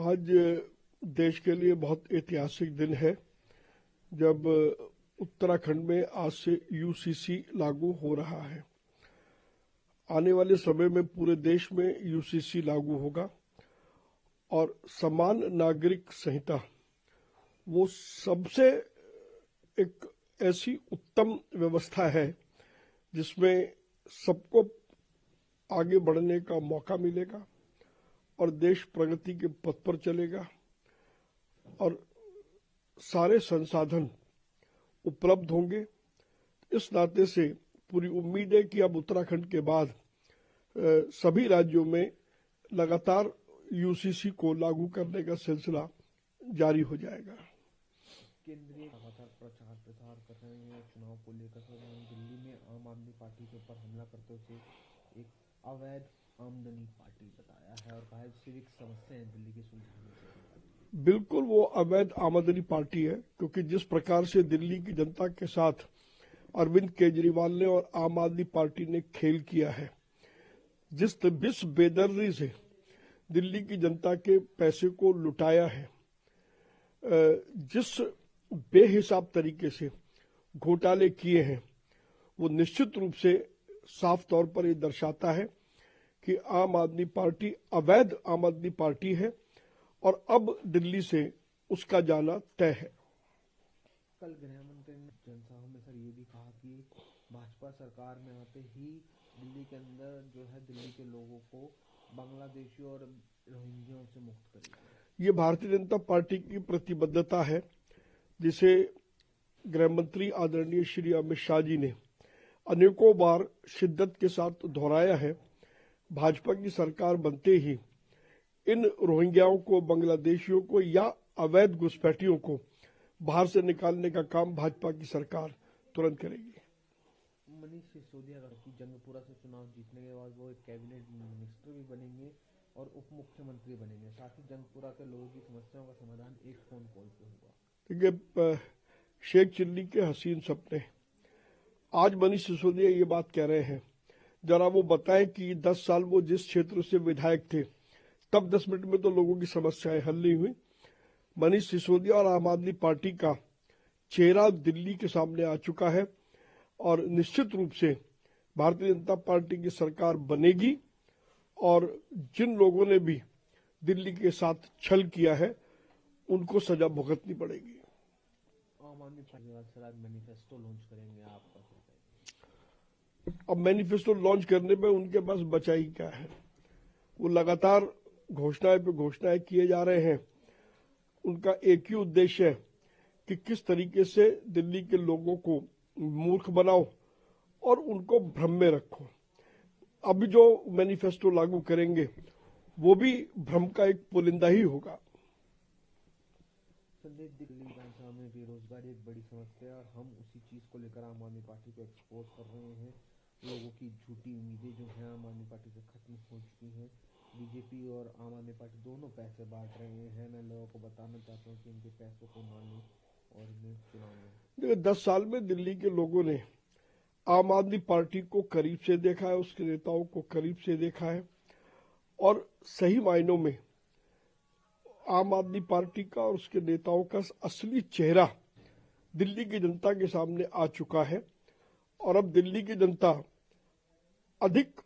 आज देश के लिए बहुत ऐतिहासिक दिन है जब उत्तराखंड में आज से यूसीसी लागू हो रहा है। आने वाले समय में पूरे देश में यूसीसी लागू होगा और समान नागरिक संहिता वो सबसे एक ऐसी उत्तम व्यवस्था है जिसमें सबको आगे बढ़ने का मौका मिलेगा और देश प्रगति के पथ पर चलेगा और सारे संसाधन उपलब्ध होंगे। इस नाते से पूरी उम्मीद है कि अब उत्तराखंड के बाद सभी राज्यों में लगातार यूसीसी को लागू करने का सिलसिला जारी हो जाएगा। केंद्रीय लगातार प्रचार प्रसार कर रहे हैं चुनाव को लेकर। दिल्ली में आम आदमी पार्टी के ऊपर हमला करते हुए एक अवैध आमदनी पार्टी बताया है और कहा है सिविक समस्याएं दिल्ली के सुलझाने से। बिल्कुल वो अवैध आमदनी पार्टी है, क्योंकि जिस प्रकार से दिल्ली की जनता के साथ अरविंद केजरीवाल ने और आम आदमी पार्टी ने खेल किया है, जिस बेदर्दी से दिल्ली की जनता के पैसे को लुटाया है, जिस बेहिसाब तरीके से घोटाले किए हैं, वो निश्चित रूप से साफ तौर पर ये दर्शाता है कि आम आदमी पार्टी अवैध आम आदमी पार्टी है और अब दिल्ली से उसका जाना तय है। कल गृह मंत्री ने जनसभा में सर ये भी कहा कि भाजपा सरकार में आते ही दिल्ली के अंदर जो है दिल्ली के लोगों को बांग्लादेशियों और रोहिंग्याओं से मुक्त करेगी। ये भारतीय जनता पार्टी की प्रतिबद्धता है जिसे गृह मंत्री आदरणीय श्री अमित शाह जी ने अनेकों बार शिद्दत के साथ दोहराया है। भाजपा की सरकार बनते ही इन रोहिंग्याओं को, बांग्लादेशियों को या अवैध घुसपैठियों को बाहर से निकालने का काम भाजपा की सरकार तुरंत करेगी। मनीष सिसोदिया की जंगपुरा से चुनाव जीतने के बाद वो एक कैबिनेट मिनिस्टर भी बनेंगे और उप मुख्यमंत्री बनेंगे। साथ ही जंगपुरा के लोगों की समस्याओं का समाधान एक फोन कॉल पे होगा। देखिए, शेख चिल्ली के हसीन सपने, आज मनीष सिसोदिया ये बात कह रहे हैं। जरा वो बताएं कि 10 साल वो जिस क्षेत्र से विधायक थे तब 10 मिनट में तो लोगों की समस्याएं हल नहीं हुई। मनीष सिसोदिया और आम आदमी पार्टी का चेहरा दिल्ली के सामने आ चुका है और निश्चित रूप से भारतीय जनता पार्टी की सरकार बनेगी और जिन लोगों ने भी दिल्ली के साथ छल किया है उनको सजा भुगतनी पड़ेगी। आम आदमी पार्टी आज मैनिफेस्टो लॉन्च करेंगे, आपका अब मैनिफेस्टो लॉन्च करने पे उनके पास बचा ही क्या है। वो लगातार घोषणाएं पे घोषणाएं किए जा रहे हैं। उनका एक ही उद्देश्य है कि किस तरीके से दिल्ली के लोगों को मूर्ख बनाओ और उनको भ्रम में रखो। अब जो मैनिफेस्टो लागू करेंगे वो भी भ्रम का एक पुलिंदा ही होगा। दिल्ली विधानसभा में बेरोजगारी एक बड़ी समस्या है और हम उसी चीज को लेकर आम आदमी पार्टी को एक्सपोज कर रहे हैं। लोगों की झूठी उम्मीदें जो है आम आदमी पार्टी से खत्म हो चुकी हैं। बीजेपी और आम आदमी पार्टी दोनों पैसे बांट रहे हैं। मैं लोगों को बताना चाहता हूँ कि इनके पैसों को ना लें और इन्हें चुनाव में। देखिए, 10 साल में दिल्ली के लोगों ने आम आदमी पार्टी को करीब से देखा है, उसके नेताओं को करीब से देखा है और सही मायनों में आम आदमी पार्टी का और उसके नेताओं का असली चेहरा दिल्ली की जनता के सामने आ चुका है और अब दिल्ली की जनता अधिक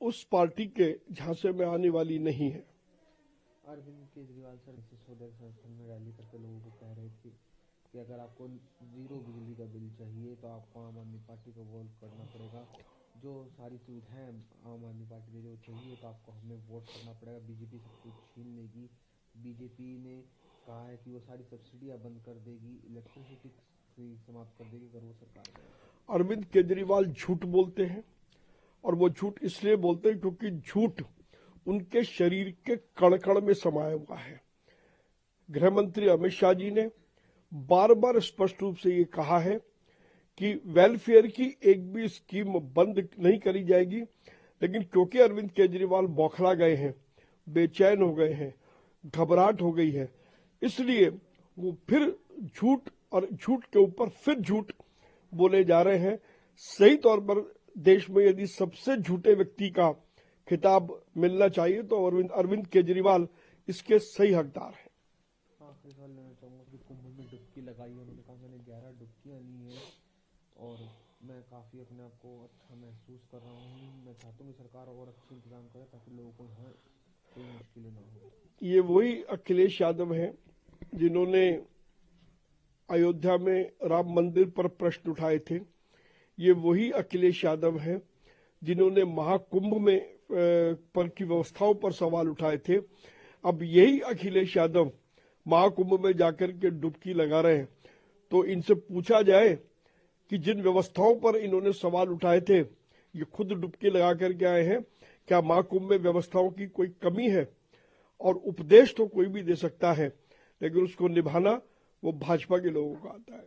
उस पार्टी के झांसे में आने वाली नहीं है। अरविंद केजरीवाल सर सिसोदिया संस्थान में रैली करके लोगों को कह रहे थे कि अगर आपको 0 बिजली का बिल चाहिए तो आपको आम आदमी पार्टी को वोट करना पड़ेगा। जो सारी सुविधाएं आम आदमी पार्टी दे जो चाहिए तो आपको हमें वोट करना पड़ेगा। बीजेपी सब कुछ छीन लेगी। बीजेपी ने कहा है कि वो सारी सब्सिडियां बंद कर देगी, इलेक्ट्रिसिटी समाप्त कर देगी अगर वो सरकार में। अरविंद केजरीवाल झूठ बोलते हैं और वो झूठ इसलिए बोलते हैं क्योंकि झूठ उनके शरीर के कण-कण में समाया हुआ है। गृह मंत्री अमित शाह जी ने बार बार स्पष्ट रूप से ये कहा है कि वेलफेयर की एक भी स्कीम बंद नहीं करी जाएगी, लेकिन क्योंकि अरविंद केजरीवाल बौखला गए हैं, बेचैन हो गए हैं, घबराहट हो गई है, इसलिए वो फिर झूठ और झूठ के ऊपर फिर झूठ बोले जा रहे हैं। सही तौर पर देश में यदि सबसे झूठे व्यक्ति का खिताब मिलना चाहिए तो अरविंद केजरीवाल इसके सही हकदार हैं। आखिरी सवाल लेना चाहूँगा कि कुंभ में डुबकी लगाई है, उन्होंने कहा मैंने 11 डुबकियाँ ली हैं और मैं काफ़ी अपने आप को अच्छा महसूस कर रहा हूँ। मैं चाहता हूँ कि सरकार और अच्छे इंतजाम करे ताकि लोगों को यहाँ कोई मुश्किलें ना हो। ये वही अखिलेश यादव हैं जिन्होंने अयोध्या में राम मंदिर पर प्रश्न उठाए थे। ये वही अखिलेश यादव हैं जिन्होंने महाकुंभ में पर की व्यवस्थाओं पर सवाल उठाए थे। अब यही अखिलेश यादव महाकुंभ में जाकर के डुबकी लगा रहे हैं। तो इनसे पूछा जाए कि जिन व्यवस्थाओं पर इन्होंने सवाल उठाए थे, ये खुद डुबकी लगा करके आए हैं, क्या महाकुंभ में व्यवस्थाओं की कोई कमी है? और उपदेश तो कोई भी दे सकता है, लेकिन उसको निभाना वो भाजपा के लोगों को आता है।